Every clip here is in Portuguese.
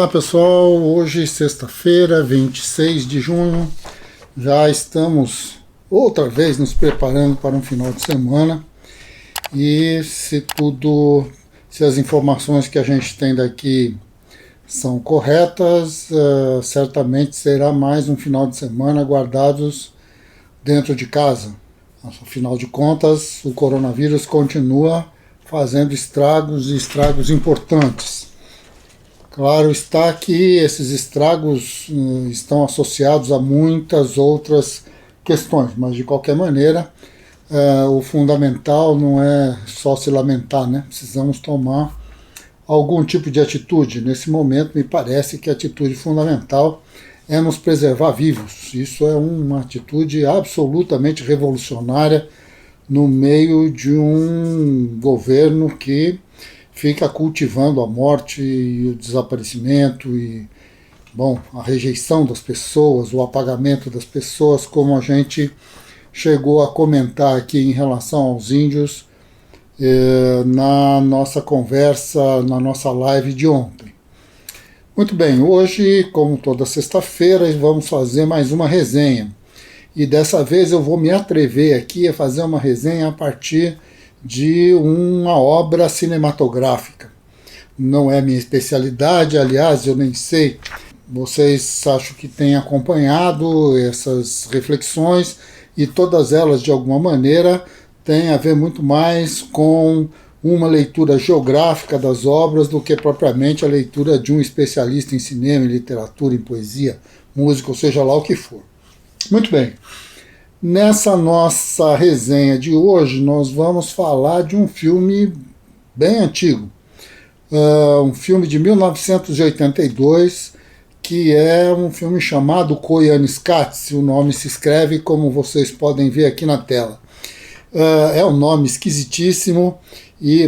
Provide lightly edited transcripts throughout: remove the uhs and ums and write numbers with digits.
pessoal, hoje sexta-feira, 26 de junho, já estamos outra vez nos preparando para um final de semana e se as informações que a gente tem daqui são corretas, certamente será mais um final de semana guardados dentro de casa. Afinal de contas, o coronavírus continua fazendo estragos e estragos importantes. Claro está que esses estragos estão associados a muitas outras questões, mas de qualquer maneira, o fundamental não é só se lamentar, né? Precisamos tomar algum tipo de atitude. Nesse momento, me parece que a atitude fundamental é nos preservar vivos. Isso é uma atitude absolutamente revolucionária no meio de um governo que fica cultivando a morte e o desaparecimento e, a rejeição das pessoas, o apagamento das pessoas, como a gente chegou a comentar aqui em relação aos índios na nossa conversa, na nossa live de ontem. Muito bem, hoje, como toda sexta-feira, vamos fazer mais uma resenha. E dessa vez eu vou me atrever aqui a fazer uma resenha a partir de uma obra cinematográfica. Não é minha especialidade, aliás, eu nem sei. Vocês acho que têm acompanhado essas reflexões e todas elas, de alguma maneira, têm a ver muito mais com uma leitura geográfica das obras do que propriamente a leitura de um especialista em cinema, em literatura, em poesia, música, ou seja lá o que for. Muito bem. Nessa nossa resenha de hoje, nós vamos falar de um filme bem antigo, um filme de 1982, que é um filme chamado Koyaanisqatsi. O nome se escreve como vocês podem ver aqui na tela. É um nome esquisitíssimo,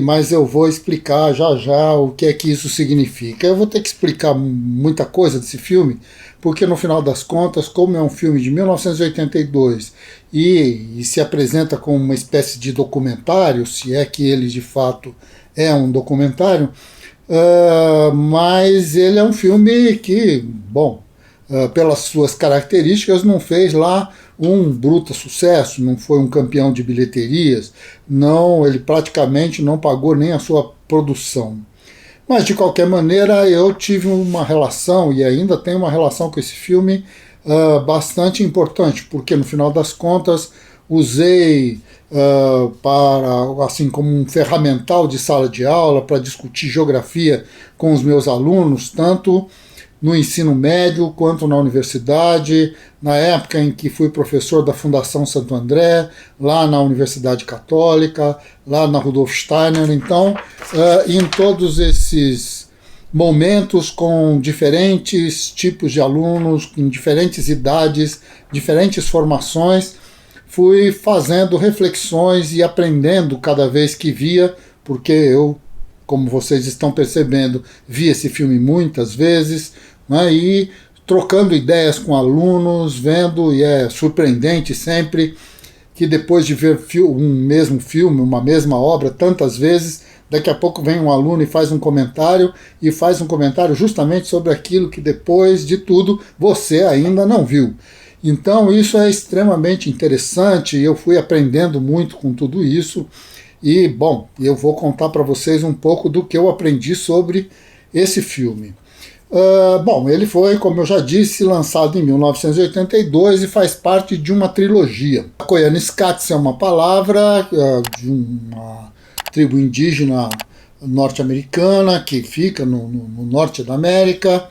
mas eu vou explicar já o que é que isso significa. Eu vou ter que explicar muita coisa desse filme, porque no final das contas, como é um filme de 1982 e se apresenta como uma espécie de documentário, se é que ele de fato é um documentário, mas ele é um filme que, pelas suas características, não fez lá um bruto sucesso, não foi um campeão de bilheterias, ele praticamente não pagou nem a sua produção. Mas, de qualquer maneira, eu tive uma relação, e ainda tenho uma relação com esse filme bastante importante, porque, no final das contas, usei assim como um ferramental de sala de aula para discutir geografia com os meus alunos, tanto no ensino médio quanto na universidade, na época em que fui professor da Fundação Santo André, lá na Universidade Católica, lá na Rudolf Steiner. Então, em todos esses momentos, com diferentes tipos de alunos, em diferentes idades, diferentes formações, fui fazendo reflexões e aprendendo cada vez que via, porque eu, como vocês estão percebendo, vi esse filme muitas vezes, e trocando ideias com alunos, vendo, e é surpreendente sempre que depois de ver um mesmo filme, uma mesma obra tantas vezes, daqui a pouco vem um aluno e faz um comentário justamente sobre aquilo que depois de tudo você ainda não viu. Então isso é extremamente interessante e eu fui aprendendo muito com tudo isso e, eu vou contar para vocês um pouco do que eu aprendi sobre esse filme. Ele foi, como eu já disse, lançado em 1982 e faz parte de uma trilogia. Koyaanisqatsi é uma palavra de uma tribo indígena norte-americana que fica no norte da América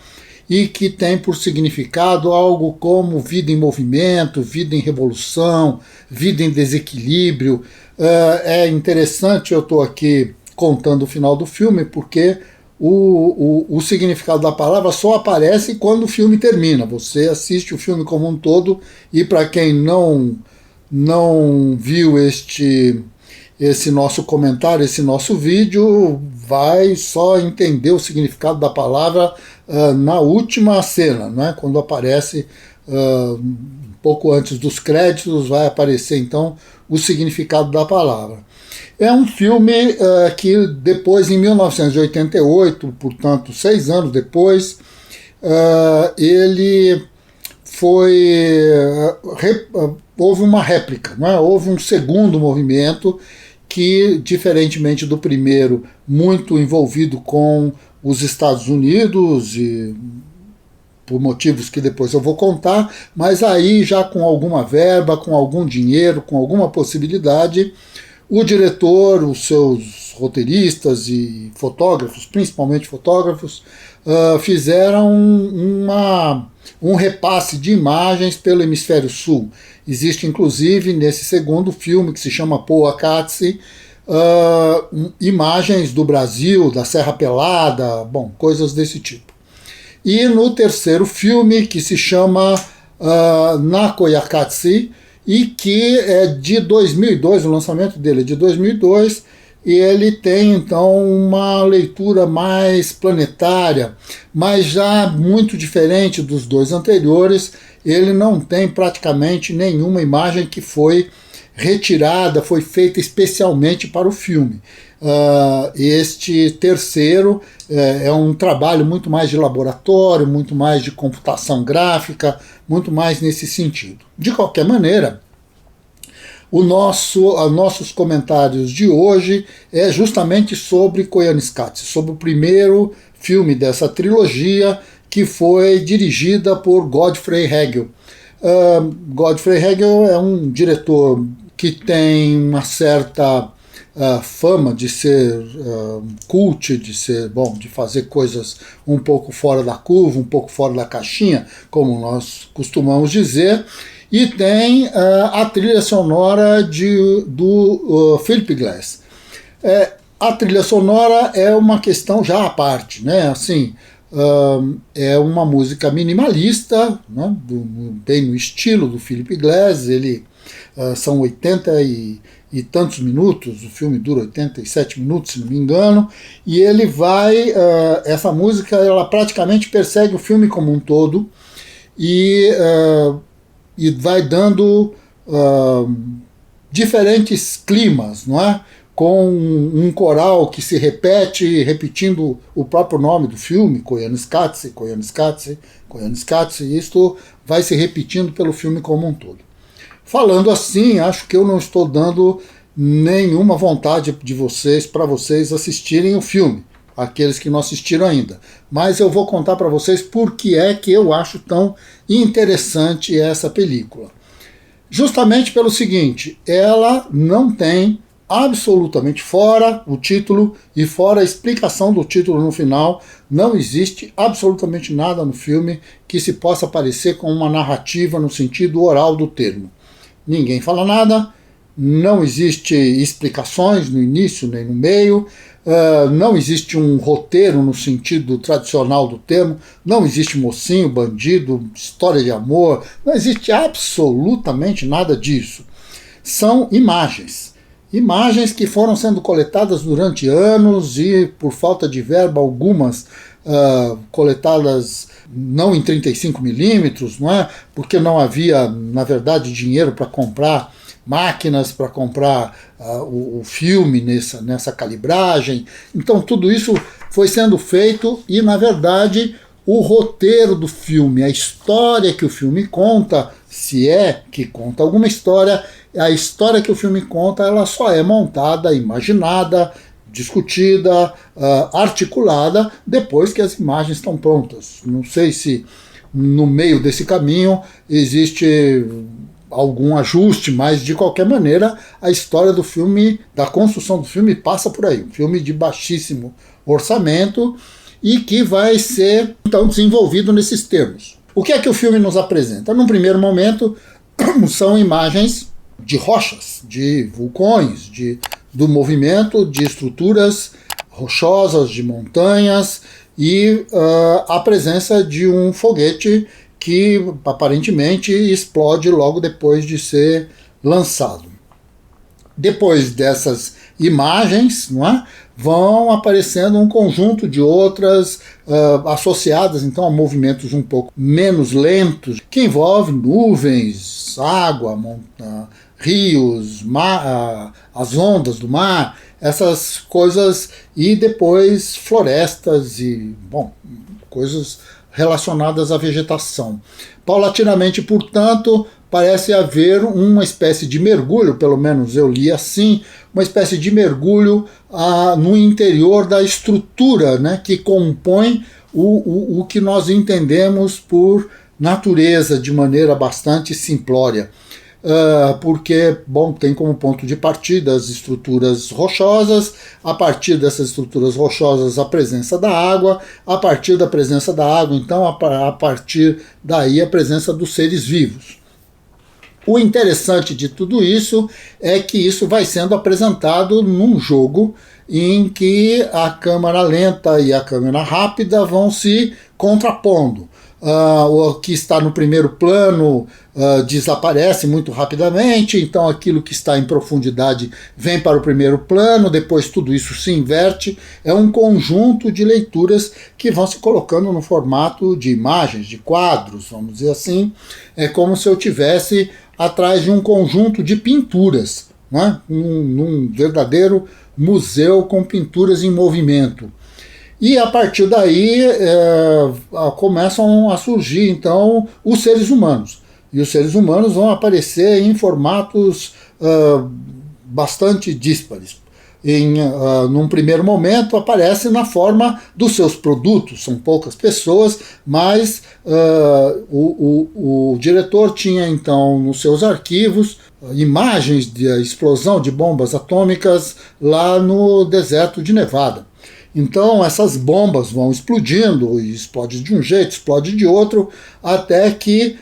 e que tem por significado algo como vida em movimento, vida em revolução, vida em desequilíbrio. É interessante, eu estou aqui contando o final do filme, porque o significado da palavra só aparece quando o filme termina. Você assiste o filme como um todo e, para quem não viu esse nosso comentário, esse nosso vídeo, vai só entender o significado da palavra na última cena, né? Quando aparece, um pouco antes dos créditos, vai aparecer então o significado da palavra. É um filme que depois, em 1988, portanto 6 anos depois, ele foi... houve uma réplica, não é? Houve um segundo movimento que, diferentemente do primeiro, muito envolvido com os Estados Unidos, e por motivos que depois eu vou contar, mas aí já com alguma verba, com algum dinheiro, com alguma possibilidade, o diretor, os seus roteiristas e fotógrafos, principalmente fotógrafos, fizeram um repasse de imagens pelo hemisfério sul. Existe, inclusive, nesse segundo filme, que se chama Poughkeepsie, imagens do Brasil, da Serra Pelada, bom, coisas desse tipo. E no terceiro filme, que se chama Nakoyakatsi, e que é de 2002, o lançamento dele é de 2002, e ele tem então uma leitura mais planetária, mas já muito diferente dos dois anteriores. Ele não tem praticamente nenhuma imagem que foi retirada, foi feita especialmente para o filme. Este terceiro é um trabalho muito mais de laboratório, muito mais de computação gráfica, muito mais nesse sentido. De qualquer maneira, nossos comentários de hoje é justamente sobre Koyaanisqatsi, sobre o primeiro filme dessa trilogia, que foi dirigida por Godfrey Hegel. Godfrey Hegel é um diretor que tem uma certa fama de ser cult, de fazer coisas um pouco fora da curva, um pouco fora da caixinha, como nós costumamos dizer, e tem a trilha sonora do Philip Glass. A trilha sonora é uma questão já à parte, né? Assim, é uma música minimalista, né? Bem no estilo do Philip Glass. São 80 e tantos minutos, o filme dura 87 minutos, se não me engano, e ele vai, essa música, ela praticamente persegue o filme como um todo, e vai dando diferentes climas, não é? Com um coral que se repete, repetindo o próprio nome do filme, Koyaanisqatsi, Koyaanisqatsi, Koyaanisqatsi, e isto vai se repetindo pelo filme como um todo. Falando assim, acho que eu não estou dando nenhuma vontade para vocês assistirem o filme, aqueles que não assistiram ainda. Mas eu vou contar para vocês por que é que eu acho tão interessante essa película. Justamente pelo seguinte, ela não tem absolutamente, fora o título e fora a explicação do título no final, não existe absolutamente nada no filme que se possa parecer com uma narrativa no sentido oral do termo. Ninguém fala nada, não existe explicações no início nem no meio, não existe um roteiro no sentido tradicional do termo, não existe mocinho, bandido, história de amor, não existe absolutamente nada disso. São imagens. Imagens que foram sendo coletadas durante anos e, por falta de verba, algumas coletadas não em 35mm, não é? Porque não havia, na verdade, dinheiro para comprar máquinas, para comprar o filme nessa calibragem. Então tudo isso foi sendo feito e, na verdade, o roteiro do filme, a história que o filme conta, se é que conta alguma história, a história que o filme conta, ela só é montada, imaginada, discutida, articulada depois que as imagens estão prontas. Não sei se no meio desse caminho existe algum ajuste, mas de qualquer maneira a história do filme, da construção do filme passa por aí. Um filme de baixíssimo orçamento e que vai ser então desenvolvido nesses termos. O que é que o filme nos apresenta? Num primeiro momento são imagens de rochas, de vulcões, do movimento de estruturas rochosas, de montanhas e a presença de um foguete que aparentemente explode logo depois de ser lançado. Depois dessas imagens, não é, vão aparecendo um conjunto de outras associadas então a movimentos um pouco menos lentos, que envolvem nuvens, água, rios, as ondas do mar, essas coisas, e depois florestas e, bom, coisas relacionadas à vegetação. Paulatinamente, portanto, parece haver uma espécie de mergulho, pelo menos eu li assim, uma espécie de mergulho no interior da estrutura, né, que compõe o que nós entendemos por natureza de maneira bastante simplória. Porque, bom, tem como ponto de partida as estruturas rochosas, a partir dessas estruturas rochosas a presença da água, a partir da presença da água, então, a partir daí a presença dos seres vivos. O interessante de tudo isso é que isso vai sendo apresentado num jogo em que a câmera lenta e a câmera rápida vão se contrapondo. O que está no primeiro plano desaparece muito rapidamente, então aquilo que está em profundidade vem para o primeiro plano, depois tudo isso se inverte. É um conjunto de leituras que vão se colocando no formato de imagens, de quadros, vamos dizer assim. É como se eu tivesse atrás de um conjunto de pinturas, né? Num verdadeiro museu com pinturas em movimento. E a partir daí começam a surgir então os seres humanos. E os seres humanos vão aparecer em formatos bastante díspares. Num primeiro momento aparece na forma dos seus produtos, são poucas pessoas, mas o diretor tinha então nos seus arquivos imagens da explosão de bombas atômicas lá no deserto de Nevada. Então essas bombas vão explodindo, e explode de um jeito, explode de outro, até que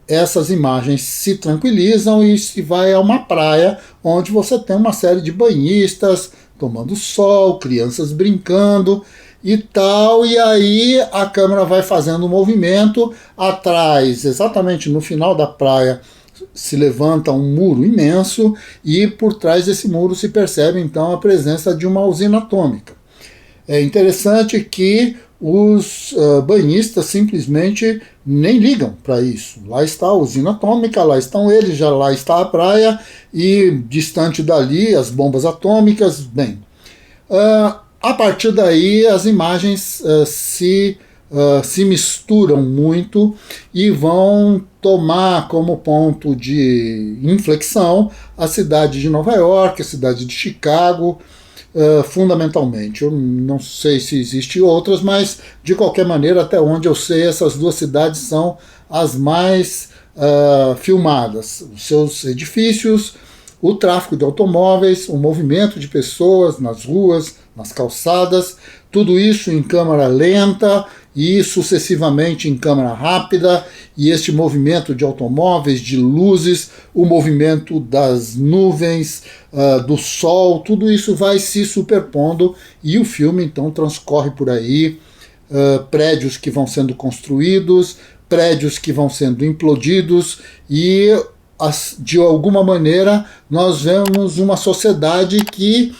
essas imagens se tranquilizam e se vai a uma praia onde você tem uma série de banhistas tomando sol, crianças brincando e tal, e aí a câmera vai fazendo um movimento atrás, exatamente no final da praia, se levanta um muro imenso e por trás desse muro se percebe então a presença de uma usina atômica. É interessante que os banhistas simplesmente nem ligam para isso. Lá está a usina atômica, lá estão eles, já lá está a praia e distante dali as bombas atômicas. Bem, a partir daí as imagens se misturam muito e vão tomar como ponto de inflexão a cidade de Nova York, a cidade de Chicago, fundamentalmente. Eu não sei se existem outras, mas de qualquer maneira, até onde eu sei, essas duas cidades são as mais filmadas. Os seus edifícios, o tráfego de automóveis, o movimento de pessoas nas ruas, nas calçadas, tudo isso em câmera lenta e sucessivamente em câmera rápida, e este movimento de automóveis, de luzes, o movimento das nuvens, do sol, tudo isso vai se superpondo e o filme então transcorre por aí, prédios que vão sendo construídos, prédios que vão sendo implodidos e de alguma maneira nós vemos uma sociedade que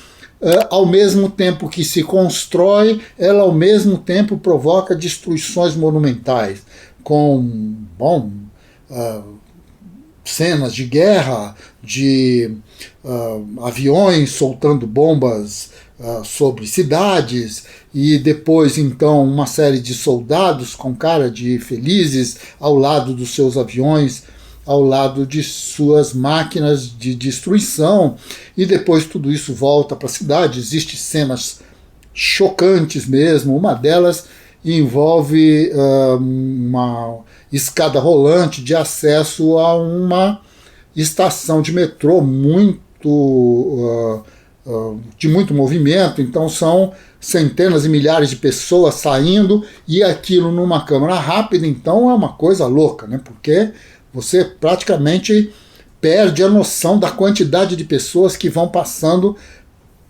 ao mesmo tempo que se constrói, ela ao mesmo tempo provoca destruições monumentais, com cenas de guerra, de aviões soltando bombas sobre cidades, e depois então uma série de soldados com cara de felizes ao lado dos seus aviões, ao lado de suas máquinas de destruição, e depois tudo isso volta para a cidade. Existem cenas chocantes mesmo, uma delas envolve uma escada rolante de acesso a uma estação de metrô de muito movimento, então são centenas e milhares de pessoas saindo, e aquilo numa câmera rápida, então é uma coisa louca, né? Porque você praticamente perde a noção da quantidade de pessoas que vão passando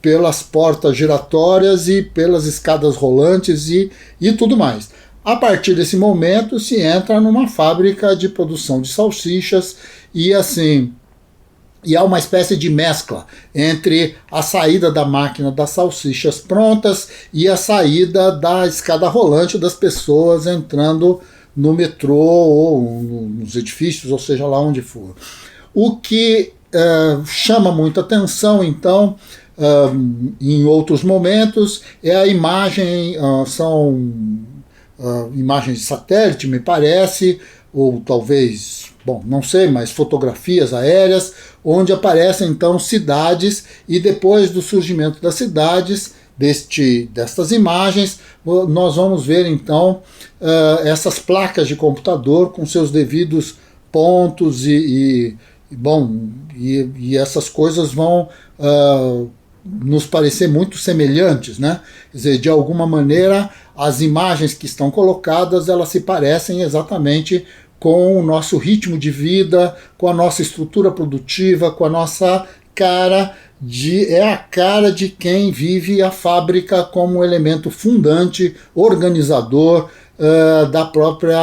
pelas portas giratórias e pelas escadas rolantes e tudo mais. A partir desse momento se entra numa fábrica de produção de salsichas e assim, e há uma espécie de mescla entre a saída da máquina das salsichas prontas e a saída da escada rolante das pessoas entrando no metrô ou nos edifícios, ou seja lá onde for. O que chama muita atenção, então, em outros momentos, é a imagem, são imagens de satélite, me parece, ou talvez, bom, não sei, mas fotografias aéreas, onde aparecem então cidades, e depois do surgimento das cidades, destas imagens, nós vamos ver então essas placas de computador com seus devidos pontos e essas coisas vão nos parecer muito semelhantes, né? Quer dizer, de alguma maneira, as imagens que estão colocadas, elas se parecem exatamente com o nosso ritmo de vida, com a nossa estrutura produtiva, com a nossa cara é a cara de quem vive a fábrica como elemento fundante, organizador da própria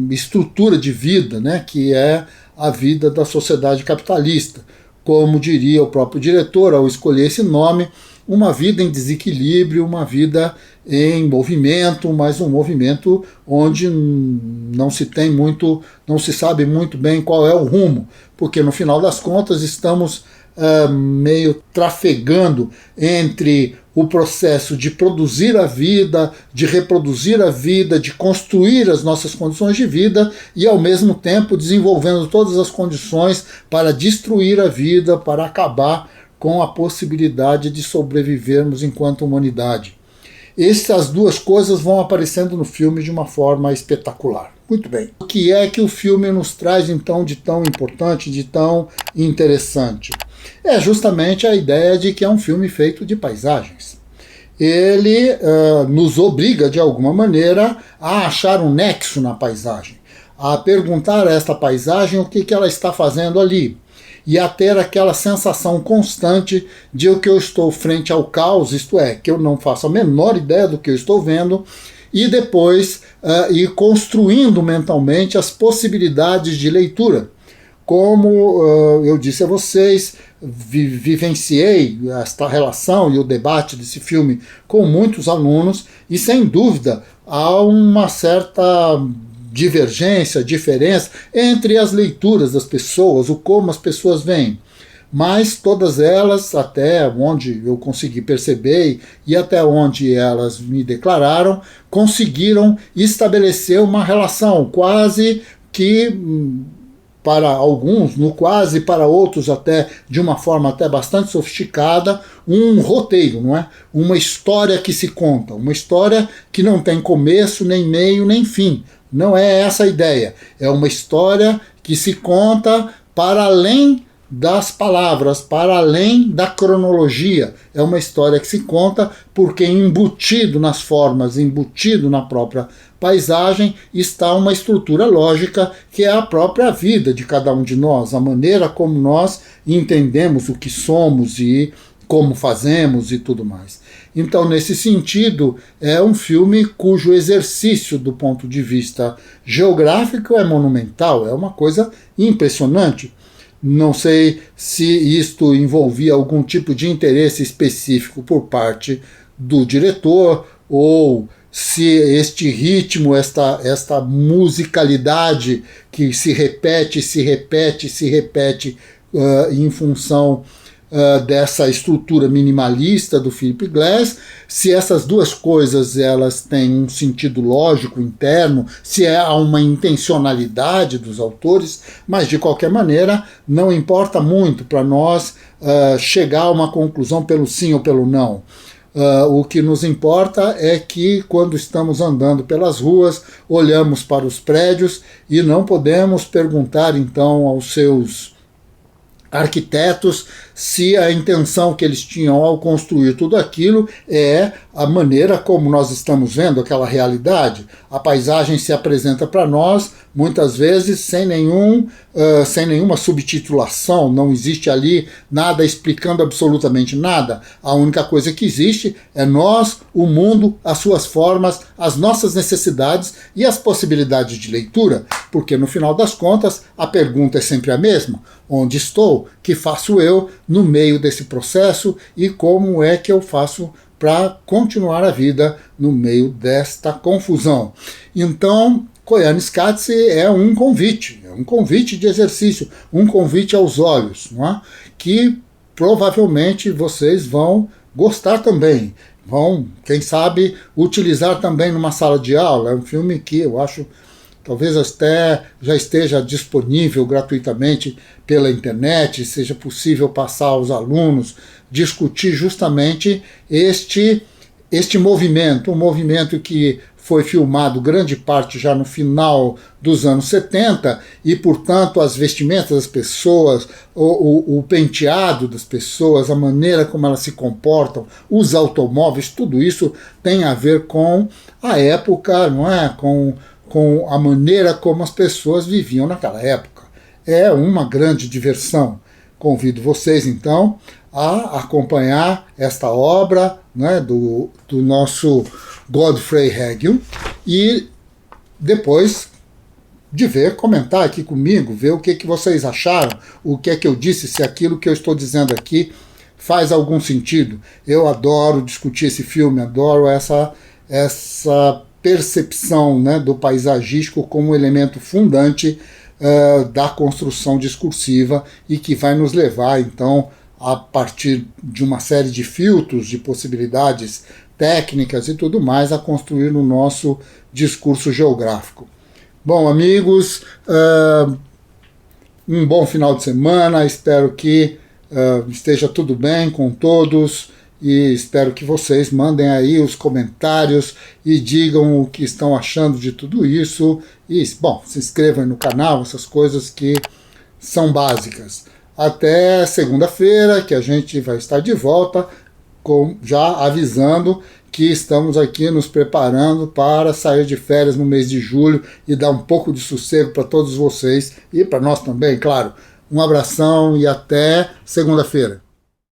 estrutura de vida, né, que é a vida da sociedade capitalista. Como diria o próprio diretor ao escolher esse nome, uma vida em desequilíbrio, uma vida em movimento, mas um movimento onde não se sabe muito bem qual é o rumo, porque no final das contas estamos meio trafegando entre o processo de produzir a vida, de reproduzir a vida, de construir as nossas condições de vida e ao mesmo tempo desenvolvendo todas as condições para destruir a vida, para acabar com a possibilidade de sobrevivermos enquanto humanidade. Essas duas coisas vão aparecendo no filme de uma forma espetacular. Muito bem. O que é que o filme nos traz então de tão importante, de tão interessante? É justamente a ideia de que é um filme feito de paisagens. Ele nos obriga, de alguma maneira, a achar um nexo na paisagem, a perguntar a esta paisagem o que ela está fazendo ali, e a ter aquela sensação constante de que eu estou frente ao caos, isto é, que eu não faço a menor ideia do que eu estou vendo, e depois ir construindo mentalmente as possibilidades de leitura. Como eu disse a vocês, vivenciei esta relação e o debate desse filme com muitos alunos, e sem dúvida há uma certa divergência, diferença entre as leituras das pessoas, o como as pessoas veem. Mas todas elas, até onde eu consegui perceber e até onde elas me declararam, conseguiram estabelecer uma relação quase que, para alguns, no quase, para outros até de uma forma até bastante sofisticada, um roteiro, não é? Uma história que se conta, uma história que não tem começo, nem meio, nem fim. Não é essa a ideia. É uma história que se conta para além das palavras, para além da cronologia. É uma história que se conta porque embutido nas formas, embutido na própria paisagem, está uma estrutura lógica que é a própria vida de cada um de nós, a maneira como nós entendemos o que somos e como fazemos e tudo mais. Então, nesse sentido, é um filme cujo exercício do ponto de vista geográfico é monumental, é uma coisa impressionante. Não sei se isto envolvia algum tipo de interesse específico por parte do diretor, ou se este ritmo, esta musicalidade que se repete em função dessa estrutura minimalista do Philip Glass, se essas duas coisas elas têm um sentido lógico interno, se há uma intencionalidade dos autores, mas de qualquer maneira não importa muito para nós chegar a uma conclusão pelo sim ou pelo não. O que nos importa é que quando estamos andando pelas ruas, olhamos para os prédios e não podemos perguntar então aos seus arquitetos se a intenção que eles tinham ao construir tudo aquilo é a maneira como nós estamos vendo aquela realidade. A paisagem se apresenta para nós muitas vezes sem nenhuma subtitulação, não existe ali nada explicando absolutamente nada. A única coisa que existe é nós, o mundo, as suas formas, as nossas necessidades e as possibilidades de leitura, porque no final das contas a pergunta é sempre a mesma: onde estou? Que faço eu no meio desse processo e como é que eu faço para continuar a vida no meio desta confusão? Então, Koyaanisqatsi é um convite de exercício, um convite aos olhos, não é? Que provavelmente vocês vão gostar também, vão, quem sabe, utilizar também numa sala de aula. É um filme que eu acho talvez até já esteja disponível gratuitamente pela internet, seja possível passar aos alunos, discutir justamente este movimento, um movimento que foi filmado grande parte já no final dos anos 70 e, portanto, as vestimentas das pessoas, o penteado das pessoas, a maneira como elas se comportam, os automóveis, tudo isso tem a ver com a época, não é? Com a maneira como as pessoas viviam naquela época. É uma grande diversão. Convido vocês, então, a acompanhar esta obra, né, do nosso Godfrey Hegel e depois de ver, comentar aqui comigo, ver o que vocês acharam, o que é que eu disse, se aquilo que eu estou dizendo aqui faz algum sentido. Eu adoro discutir esse filme, adoro essa percepção, né, do paisagístico como elemento fundante da construção discursiva e que vai nos levar, então, a partir de uma série de filtros, de possibilidades técnicas e tudo mais, a construir o nosso discurso geográfico. Bom, amigos, um bom final de semana, espero que esteja tudo bem com todos e espero que vocês mandem aí os comentários e digam o que estão achando de tudo isso e, bom, se inscrevam no canal, essas coisas que são básicas. Até segunda-feira, que a gente vai estar de volta, já avisando que estamos aqui nos preparando para sair de férias no mês de julho e dar um pouco de sossego para todos vocês e para nós também, claro. Um abração e até segunda-feira.